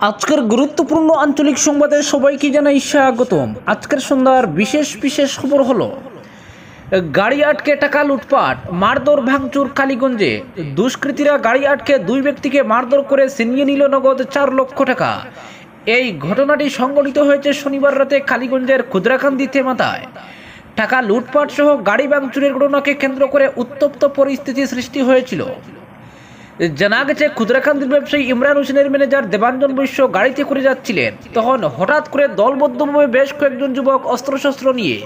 আজকের গুরুত্বপূর্ণ আঞ্চলিক সংবাদে সবাইকে জানাই স্বাগতম। আজকের সন্ধ্যার বিশেষ খবর হলো গাড়ি আটকে টাকা লুটপাট, মারধর ভাঙচুর কালীগঞ্জে। দুষ্কৃতীরা গাড়ি আটকে দুই ব্যক্তিকে মারধর করে ছিনিয়ে নিল নগদ 4 লক্ষ টাকা। এই ঘটনাটি সংঘটিত হয়েছে শনিবার রাতে কালীগঞ্জের ক্ষুদ্রাকান্দি থেমাতায়। টাকা লুটপাট সহ গাড়ি ভাঙচুরের ঘটনাকে কেন্দ্র করে উত্তপ্ত পরিস্থিতি সৃষ্টি হয়েছিল। জানা গেছে, ক্ষুদ্রাকান্দির ব্যবসায়ী ইমরান হোসেনের ম্যানেজার দেবাঞ্জন বৈশ্য গাড়িতে করে যাচ্ছিলেন। তখন হঠাৎ করে দলবদ্ধভাবে বেশ কয়েকজন যুবক অস্ত্রশস্ত্র নিয়ে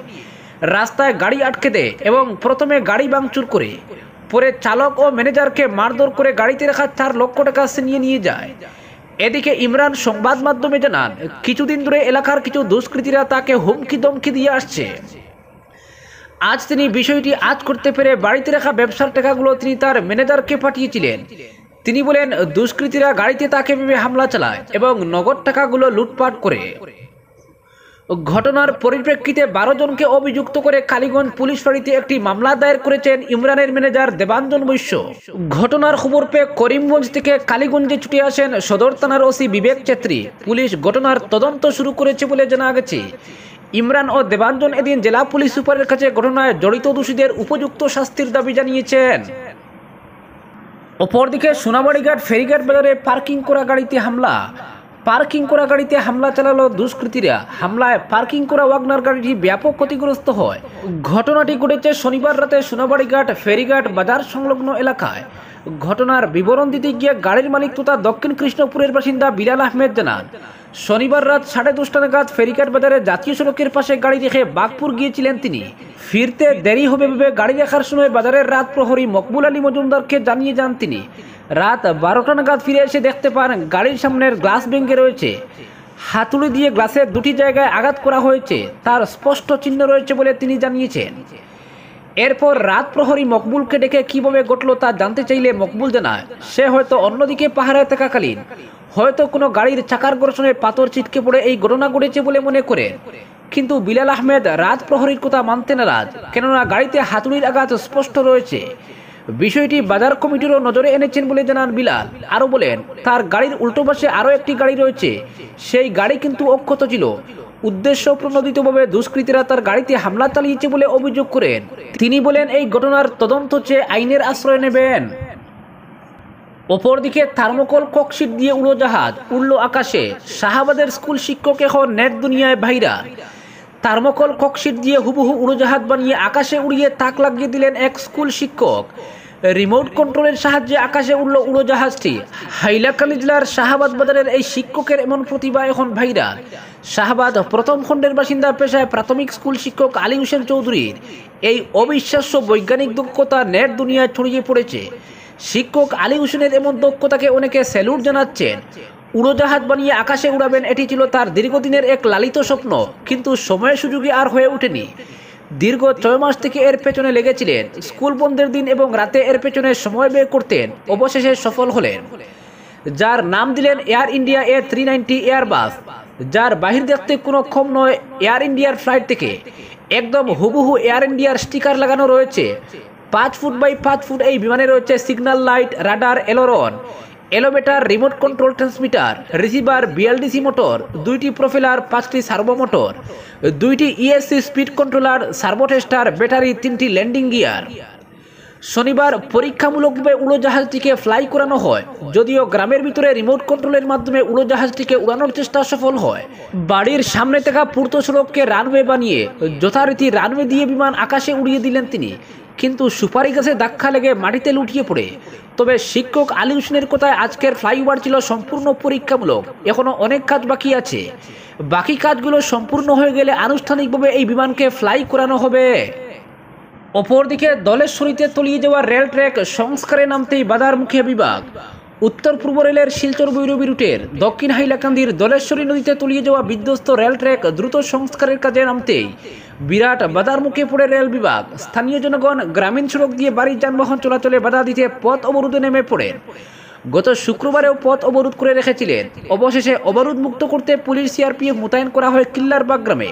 রাস্তায় গাড়ি আটকে দেয় এবং প্রথমে গাড়ি ভাঙচুর করে পরে চালক ও ম্যানেজারকে মারধর করে গাড়িতে রাখা 4 লক্ষ টাকা ছিনিয়ে নিয়ে যায়। এদিকে ইমরান সংবাদ মাধ্যমে জানান, কিছুদিন ধরে এলাকার কিছু দুষ্কৃতীরা তাকে হুমকি দমকি দিয়ে আসছে। আজ তিনি বিষয়টি করতে পেরে বাড়িতে রাখা ব্যবসার টাকাগুলো তিনি তার ম্যানেজারকে পাঠিয়েছিলেন। তিনি বলেন, দুষ্কৃতীরা গাড়িতে তাকে ভেবে হামলা চালায় এবং নগদ টাকাগুলো লুটপাট করে। ঘটনার পরিপ্রেক্ষিতে 12 জনকে অভিযুক্ত করে কালীগঞ্জ পুলিশ ফাঁড়িতে একটি মামলা দায়ের করেছেন ইমরানের ম্যানেজার দেবাঞ্জন বৈশ্য। ঘটনার খবর পেয়ে করিমগঞ্জ থেকে কালীগঞ্জে ছুটে আসেন সদর থানার ওসি বিবেক চেত্রী। পুলিশ ঘটনার তদন্ত শুরু করেছে বলে জানা গেছে। ইমরান ও দেবাঞ্জন এদিন জেলা পুলিশ সুপারের কাছে ঘটনায় জড়িত দোষীদের উপযুক্ত শাস্তির দাবি জানিয়েছেন। অপরদিকে সোনাবাড়িঘাট ফেরিঘাট বাজারে পার্কিং করা গাড়িতে হামলা চালালো দুষ্কৃতীরা। হামলায় পার্কিং করা ওয়াগনার গাড়িটি ব্যাপক ক্ষতিগ্রস্ত হয়। ঘটনাটি ঘটেছে শনিবার রাতে সোনাবাড়িঘাট ফেরিঘাট বাজার সংলগ্ন এলাকায়। ঘটনার বিবরণ দিতে গিয়ে গাড়ির মালিক তথা দক্ষিণ কৃষ্ণপুরের বাসিন্দা বিলাল আহমেদ জানান, শনিবার রাত 10:30 নাগাদ ফেরিঘাট বাজারে জাতীয় সড়কের পাশে গাড়ি রেখে বাগপুর গিয়েছিলেন তিনি। ফিরতে দেরি হবে ভেবে গাড়ি রাখার সময় বাজারের রাত প্রহরী মকবুল আলী মজুমদারকে জানিয়ে যান তিনি। রাত 12টা নাগাদ ফিরে এসে দেখতে পান গাড়ির সামনের গ্লাস ভেঙে রয়েছে। হাতুড়ি দিয়ে গ্লাসের 2টি জায়গায় আঘাত করা হয়েছে, তার স্পষ্ট চিহ্ন রয়েছে বলে তিনি জানিয়েছেন। এরপর রাত প্রহরী মকবুলকে ডেকে কিভাবে ঘটল তা জানতে চাইলে মকবুল জানায়, সে হয়তো অন্যদিকে পাহারায় থাকাকালীন হয়তো কোনো গাড়ির চাকার ঘর্ষণে পাথর ছিটকে পড়ে এই ঘটনা ঘটেছে বলে মনে করেন। কিন্তু বিলাল আহমেদ রাত প্রহরীর কথা মানতে নারাজ, কেননা গাড়িতে হাতুড়ির আঘাত স্পষ্ট রয়েছে। বিষয়টি বাজার কমিটিরও নজরে এনেছেন বলে জানান বিলাল। আরও বলেন, তার গাড়ির উল্টো পাশে আরও একটি গাড়ি রয়েছে, সেই গাড়ি কিন্তু অক্ষত ছিল। উদ্দেশ্য প্রণোদিতভাবে দুষ্কৃতীরা তার গাড়িতে হামলা চালিয়েছে বলে অভিযোগ করেন। তিনি বলেন, এই ঘটনার তদন্ত চেয়ে আইনের আশ্রয় নেবেন। অপরদিকে থার্মোকল ককশিট দিয়ে উড়োজাহাজ উড়ল আকাশে। শাহাবাদের স্কুল শিক্ষক এখন নেট দুনিয়ায় ভাইরাল। থার্মোকল ককশিট দিয়ে হুবহু উড়োজাহাজ বানিয়ে আকাশে উড়িয়ে তাক লাগিয়ে দিলেন এক স্কুল শিক্ষক। রিমোট কন্ট্রোলের সাহায্যে আকাশে উড়ল উড়োজাহাজটি। হাইলাকান্দি জেলার শাহাবাদ বাজারের এই শিক্ষকের এমন প্রতিভা এখন ভাইরাল। শাহাবাদ প্রথম খণ্ডের বাসিন্দা পেশায় প্রাথমিক স্কুল শিক্ষক আলী হোসেন চৌধুরীর এই অবিশ্বাস্য বৈজ্ঞানিক দক্ষতা নেট দুনিয়ায় ছড়িয়ে পড়েছে। শিক্ষক আলী হোসেনের এমন দক্ষতাকে অনেকে স্যালুট জানাচ্ছেন। উড়োজাহাজ বানিয়ে আকাশে উড়াবেন, এটি ছিল তার দীর্ঘদিনের এক লালিত স্বপ্ন, কিন্তু সময় সুযোগে আর হয়ে ওঠেনি। দীর্ঘ 6 মাস থেকে এর পেছনে লেগেছিলেন। স্কুল বন্ধের দিন এবং রাতে এর পেছনে সময় ব্যয় করতেন। অবশেষে সফল হলেন। যার নাম দিলেন এয়ার ইন্ডিয়া A390 এয়ারবাস, যার বাহির দেখতে কোনো কম নয় এয়ার ইন্ডিয়ার ফ্লাইট থেকে। একদম হুবহু এয়ার ইন্ডিয়ার স্টিকার লাগানো রয়েছে। 5 ফুট বাই 5 ফুট এই বিমানে রয়েছে signal light, radar, aileron, elevator, remote control transmitter, receiver, BLDC motor, 2টি প্রোপেলার, 5টি সার্ভো মোটর, 2টি ESC speed controller, servo tester, battery, 3টি ল্যান্ডিং গিয়ার। শনিবার পরীক্ষামূলকভাবে উড়োজাহাজটিকে ফ্লাই করানো হয়। যদিও গ্রামের ভিতরে রিমোট কন্ট্রোলের মাধ্যমে উড়োজাহাজটিকে উড়ানোর চেষ্টা সফল হয়। বাড়ির সামনে থাকা পূর্ত সড়ককে রানওয়ে বানিয়ে যথারীতি রানওয়ে দিয়ে বিমান আকাশে উড়িয়ে দিলেন তিনি। কিন্তু সুপারি গাছে ধাক্কা লেগে মাটিতে লুটিয়ে পড়ে। তবে শিক্ষক আলী হোসেনের কথায় আজকের ফ্লাইওভার ছিল সম্পূর্ণ পরীক্ষামূলক। এখনও অনেক কাজ বাকি আছে। বাকি কাজগুলো সম্পূর্ণ হয়ে গেলে আনুষ্ঠানিকভাবে এই বিমানকে ফ্লাই করানো হবে। অপরদিকে দলেশ্বরীতে তলিয়ে যাওয়া রেল ট্র্যাক সংস্কারে নামতেই বাধার মুখে বিভাগ। উত্তর পূর্ব রেলের শিলচর ভৈরবী রুটের দক্ষিণ হাইলাকান্দির দলেশ্বরী নদীতে তলিয়ে যাওয়া বিধ্বস্ত রেল ট্র্যাক দ্রুত সংস্কারের কাজে নামতেই বিরাট বাধার মুখে পড়ে রেল বিভাগ। স্থানীয় জনগণ গ্রামীণ সড়ক দিয়ে বাড়ির যানবাহন চলাচলে বাধা দিতে পথ অবরোধে নেমে পড়েন। গত শুক্রবারেও পথ অবরোধ করে রেখেছিলেন। অবশেষে অবরোধ মুক্ত করতে পুলিশ CRPF মোতায়েন করা হয় কিল্লারবাগ গ্রামে।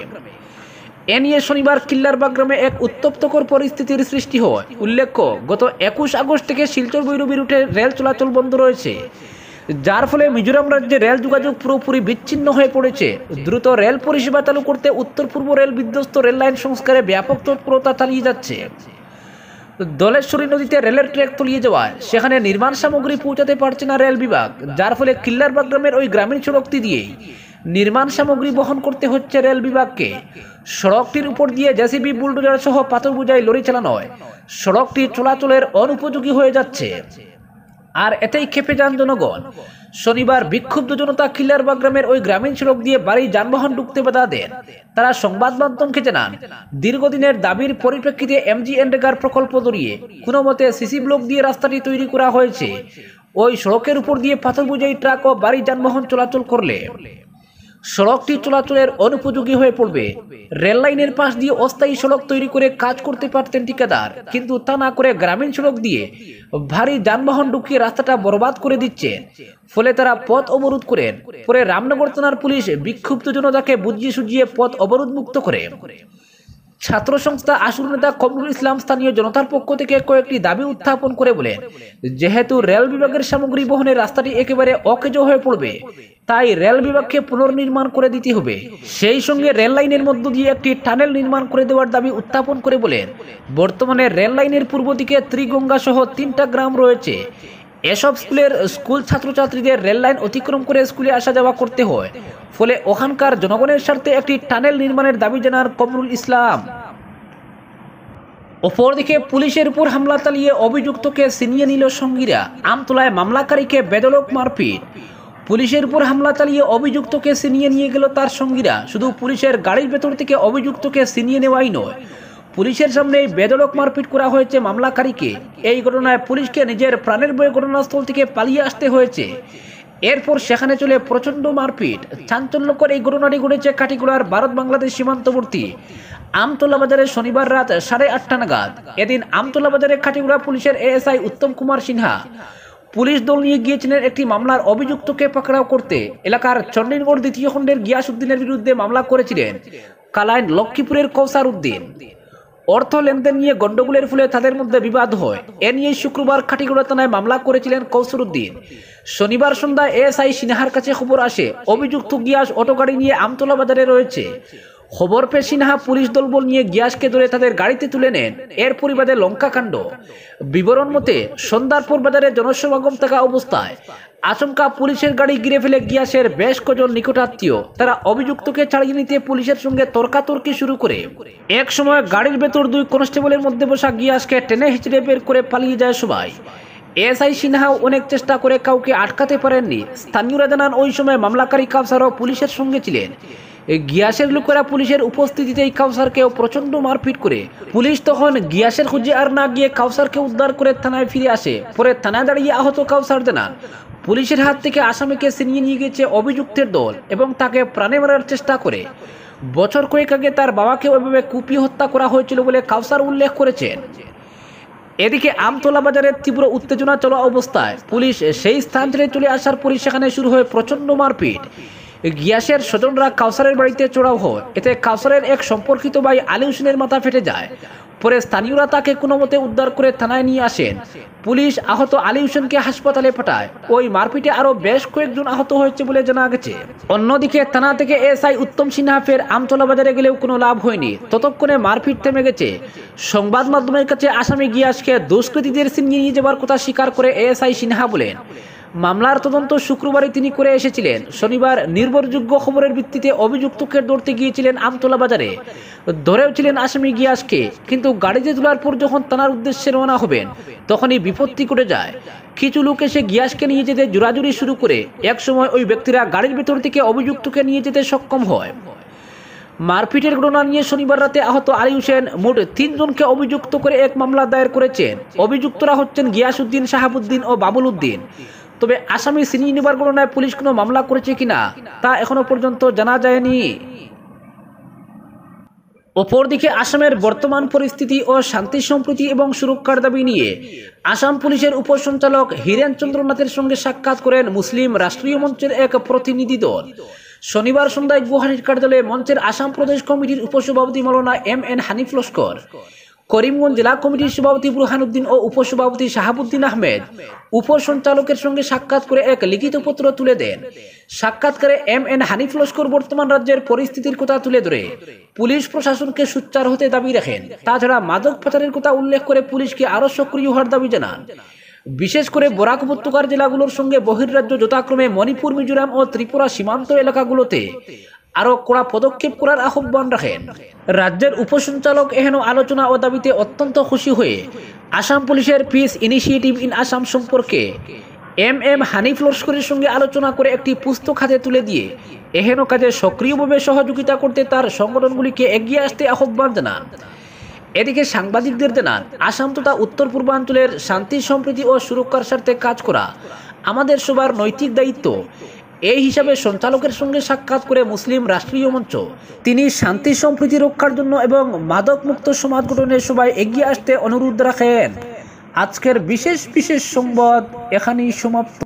এ নিয়ে শনিবার কিল্লারবাগ গ্রামে এক উত্তপ্তকর পরিস্থিতির সৃষ্টি হয়। উল্লেখ্য, গত 21 আগস্ট থেকে শিলচর ভৈরবী রুটে রেল চলাচল বন্ধ রয়েছে। যার ফলে মিজোরাম রাজ্যে রেল যোগাযোগ পুরোপুরি বিচ্ছিন্ন হয়ে পড়েছে। দ্রুত রেল পরিষেবা চালু করতে উত্তর পূর্ব রেল বিধ্বস্ত রেল লাইন সংস্কারে ব্যাপক তৎপরতা চালিয়ে যাচ্ছে। দলেশ্বরী নদীতে রেলের ট্র্যাক তলিয়ে যাওয়ায় সেখানে নির্মাণ সামগ্রী পৌঁছাতে পারছে না রেল বিভাগ, যার ফলে কিল্লারবাগ গ্রামের ওই গ্রামীণ সড়কটি দিয়েই নির্মাণ সামগ্রী বহন করতে হচ্ছে রেল বিভাগকে। সড়কটির উপর দিয়ে জেসিবি, বুলডোজার সহ পাথর বোঝাই লরি চালানো হয়। সড়কটি চলাচলের অনুপযোগী হয়ে যাচ্ছে, আর এতেই ক্ষেপে যান জনগণ। শনিবার বিক্ষুব্ধ জনতা কিল্লারবাগ গ্রামের ওই গ্রামীণ সড়ক দিয়ে বাড়ি যানবাহন ঢুকতে বাধা দেন। তারা সংবাদ মাধ্যমকে জানান, দীর্ঘদিনের দাবির পরিপ্রেক্ষিতে MGNREGAর প্রকল্প জড়িয়ে কোনো মতে সিসি ব্লক দিয়ে রাস্তাটি তৈরি করা হয়েছে। ওই সড়কের উপর দিয়ে পাথর বোঝাই ট্রাক ও বাড়ি যানবাহন চলাচল করলে সড়কটি চলাচলের অনুপযোগী হয়ে পড়বে। রেল লাইনের পাশ দিয়ে অস্থায়ী সড়ক তৈরি করে কাজ করতে পারতেন ঠিকাদার, কিন্তু তা না করে গ্রামীণ সড়ক দিয়ে ভারী যানবাহন ঢুকিয়ে রাস্তাটা বরবাদ করে দিচ্ছেন। ফলে তারা পথ অবরোধ করেন। পরে রামনগর থানার পুলিশ বিক্ষুব্ধ জনতাকে বুঝিয়ে সুঝিয়ে পথ অবরোধ মুক্ত করে। ছাত্র সংস্থা আসুর নেতা কমরুল ইসলাম স্থানীয় জনতার পক্ষ থেকে কয়েকটি দাবি উত্থাপন করে বলেন, যেহেতু রেল বিভাগের সামগ্রী বহনের রাস্তাটি একেবারে অকেজো হয়ে পড়বে, তাই রেল বিভাগকে পুনর্নির্মাণ করে দিতে হবে। সেই সঙ্গে রেল লাইনের মধ্য দিয়ে একটি টানেল নির্মাণ করে দেওয়ার দাবি উত্থাপন করে বলেন, বর্তমানে রেল লাইনের পূর্ব দিকে ত্রিগঙ্গা সহ 3টা গ্রাম রয়েছে। এসব স্কুল ছাত্রছাত্রীদের রেল লাইন অতিক্রম করে স্কুলে আসা যাওয়া করতে হয়। ফলে ওখানকার জনগণের স্বার্থে একটি টানেল নির্মাণের দাবি জানান কমরুল ইসলাম। অপরদিকে পুলিশের উপর হামলা চালিয়ে অভিযুক্তকে ছিনিয়ে নিল সঙ্গীরা। আমতলায় মামলাকারীকে বেধড়ক মারপিট। পুলিশের উপর হামলা চালিয়ে অভিযুক্তকে ছিনিয়ে নিয়ে গেল তার সঙ্গীরা। শুধু পুলিশের গাড়ির ভেতর থেকে অভিযুক্তকে ছিনিয়ে নেওয়াই নয়, পুলিশের সামনেই বেধড়ক মারপিট করা হয়েছে মামলাকারীকে। এই ঘটনায় পুলিশকে নিজের প্রাণের ভয়ে ঘটনাস্থল থেকে পালিয়ে আসতে হয়েছে। এরপর সেখানে চলে প্রচণ্ড মারপিট। চাঞ্চল্যকর এই ঘটনাটি ঘটেছে কাটিগড়ার ভারত বাংলাদেশ সীমান্তবর্তী আমতলা বাজারে শনিবার রাত 8:30 নাগাদ। এদিন আমতলা বাজারে কাটিগড়া পুলিশের ASI উত্তম কুমার সিনহা পুলিশ দল নিয়ে গিয়েছিলেন একটি মামলার অভিযুক্তকে পাকড়াও করতে। এলাকার চণ্ডীনগর 2য় খণ্ডের গিয়াস উদ্দিনের বিরুদ্ধে মামলা করেছিলেন কালাইন লক্ষ্মীপুরের কৌসার উদ্দিন। অর্থ লেনদেন নিয়ে গন্ডগোলের ফলে তাদের মধ্যে বিবাদ হয়। এ নিয়ে শুক্রবার কাটিগড়া থানায় মামলা করেছিলেন কৌসার উদ্দিন। শনিবার সন্ধ্যায় ASI সিনহার কাছে খবর আসে অভিযুক্ত গিয়াস অটো গাড়ি নিয়ে আমতলা বাজারে রয়েছে। খবর পেয়ে সিনহা পুলিশ দলবল নিয়ে গিয়াসকে ধরে তাদের গাড়িতে তুলে নেন। এর পরিবারে লঙ্কাকাণ্ড। বিবরণ মতে সন্ধ্যার পর বাজারে জনসমাগম থাকা অবস্থায় আচমকা পুলিশের গাড়ি ঘিরে ফেলে গিয়াসের বেশ কজন নিকটাত্মীয়। তারা অভিযুক্তকে ছাড়িয়ে নিতে পুলিশের সঙ্গে তর্কাতর্কি শুরু করে। এক সময় গাড়ির ভেতর 2 কনস্টেবলের মধ্যে বসা গিয়াসকে টেনে হিঁচড়ে বের করে পালিয়ে যায় সবাই। ASI সিনহাও অনেক চেষ্টা করে কাউকে আটকাতে পারেননি। স্থানীয়রা জানান, ওই সময় মামলাকারী কাউসারও পুলিশের সঙ্গে ছিলেন। গিয়াসের লোকেরা পুলিশের উপস্থিতিতেই কাউসারকেও প্রচণ্ড মারপিট করে। পুলিশ তখন গিয়াসের খুঁজে আর না গিয়ে কাউসারকে উদ্ধার করে থানায় ফিরে আসে। পরে থানায় দাঁড়িয়ে আহত কাউসার জানান, পুলিশের হাত থেকে আসামিকে ছিনিয়ে নিয়ে গেছে অভিযুক্তের দল এবং তাকে প্রাণে মারার চেষ্টা করে। বছর কয়েক আগে তার বাবাকে ওইভাবে কুপিয়ে হত্যা করা হয়েছিল বলে কাউসার উল্লেখ করেছেন। এদিকে আমতলা বাজারের তীব্র উত্তেজনা চলা অবস্থায় পুলিশ সেই স্থান ছেড়ে চলে আসার পরই সেখানে শুরু হয় প্রচণ্ড মারপিট। গিয়াসের স্বজনরা কাউসারের বাড়িতে চড়াও হয়। এতে কাউসারের এক সম্পর্কিত ভাই আলী হোসেনের মাথা ফেটে যায়। পরে স্থানীয়রা তাকে কোনো মতে উদ্ধার করে থানায় নিয়ে আসেন। পুলিশ আহত আলী হোসেনকে হাসপাতালে পাঠায়। ওই মারপিটে আরও বেশ কয়েকজন আহত হয়েছে বলে জানা গেছে। অন্যদিকে থানা থেকে ASI উত্তম সিনহা ফের আমতলা বাজারে গেলেও কোনো লাভ হয়নি। ততক্ষণে মারপিট থেমে গেছে। সংবাদ মাধ্যমের কাছে আসামি গিয়াসকে দুষ্কৃতীদের ছিনিয়ে নিয়ে যাবার কথা স্বীকার করে ASI সিনহা বলেন, মামলার তদন্ত শুক্রবারই তিনি করে এসেছিলেন। শনিবার নির্ভরযোগ্য খবরের ভিত্তিতে অভিযুক্তকে ধরতে গিয়েছিলেন আমতলা বাজারে। ধরেও ছিলেন আসামি গিয়াসকে, কিন্তু গাড়িতে তোলার পর যখন থানার উদ্দেশ্যে রওনা হবেন তখনই বিপত্তি ঘটে যায়। কিছু লোক এসে গিয়াসকে নিয়ে যেতে জোরাজুরি শুরু করে। একসময় ওই ব্যক্তিরা গাড়ির ভেতর থেকে অভিযুক্তকে নিয়ে যেতে সক্ষম হয়। মারপিটের ঘটনা নিয়ে শনিবার রাতে আহত আলী হোসেন মোট 3 জনকে অভিযুক্ত করে এক মামলা দায়ের করেছেন। অভিযুক্তরা হচ্ছেন গিয়াস উদ্দিন, শাহাবুদ্দিন ও বাবুল উদ্দিন। তবে আসামি ছিনিয়ে নেবার ঘটনায় পুলিশ কোনো মামলা করেছে কিনা তা এখনো পর্যন্ত জানা যায়নি। অপরদিকে আসামের বর্তমান পরিস্থিতি ও শান্তি সম্প্রীতি এবং সুরক্ষার দাবি নিয়ে আসাম পুলিশের উপসঞ্চালক হীরেন চন্দ্রনাথের সঙ্গে সাক্ষাৎ করেন মুসলিম রাষ্ট্রীয় মঞ্চের এক প্রতিনিধি দল। শনিবার সন্ধ্যায় গুয়াহাটির কার্যালয়ে মঞ্চের আসাম প্রদেশ কমিটির উপসভাপতি মাওলানা MN হানিফ লস্কর, করিমগঞ্জ জেলা কমিটির সভাপতি বুরহানুদ্দিন ও উপসভাপতি শাহাবুদ্দিন আহমেদ উপসঞ্চালকের সঙ্গে সাক্ষাৎ করে এক লিখিত পত্র তুলে দেন। সাক্ষাৎকারে এম.এন. হানিফ লস্কর বর্তমান রাজ্যের পরিস্থিতির কথা তুলে ধরে পুলিশ প্রশাসনকে সোচ্চার হতে দাবি রাখেন। তাছাড়া মাদক পাচারের কথা উল্লেখ করে পুলিশকে আরও সক্রিয় হওয়ার দাবি জানান। বিশেষ করে বরাক উপত্যকার জেলাগুলোর সঙ্গে বহির্রাজ্য যথাক্রমে মণিপুর, মিজোরাম ও ত্রিপুরা সীমান্ত এলাকাগুলোতে আরও কড়া পদক্ষেপ করার আহ্বান রাখেন। রাজ্যের উপসঞ্চালক এহেন আলোচনা ও দাবিতে অত্যন্ত খুশি হয়ে আসাম পুলিশের পিস ইনিশিয়েটিভ ইন আসাম সম্পর্কে এম.এম. হানিফ লস্করের সঙ্গে আলোচনা করে একটি পুস্তক হাতে তুলে দিয়ে এহেন কাজে সক্রিয়ভাবে সহযোগিতা করতে তার সংগঠনগুলিকে এগিয়ে আসতে আহ্বান জানান। এদিকে সাংবাদিকদের জানান, আসাম তথা উত্তর পূর্বাঞ্চলের শান্তি, সম্প্রীতি ও সুরক্ষার স্বার্থে কাজ করা আমাদের সবার নৈতিক দায়িত্ব। এই হিসাবে সঞ্চালকের সঙ্গে সাক্ষাৎ করে মুসলিম রাষ্ট্রীয় মঞ্চ তিনি শান্তি সম্প্রীতি রক্ষার জন্য এবং মাদক মুক্ত সমাজ গঠনের সবাই এগিয়ে আসতে অনুরোধ রাখেন। আজকের বিশেষ সংবাদ এখানেই সমাপ্ত।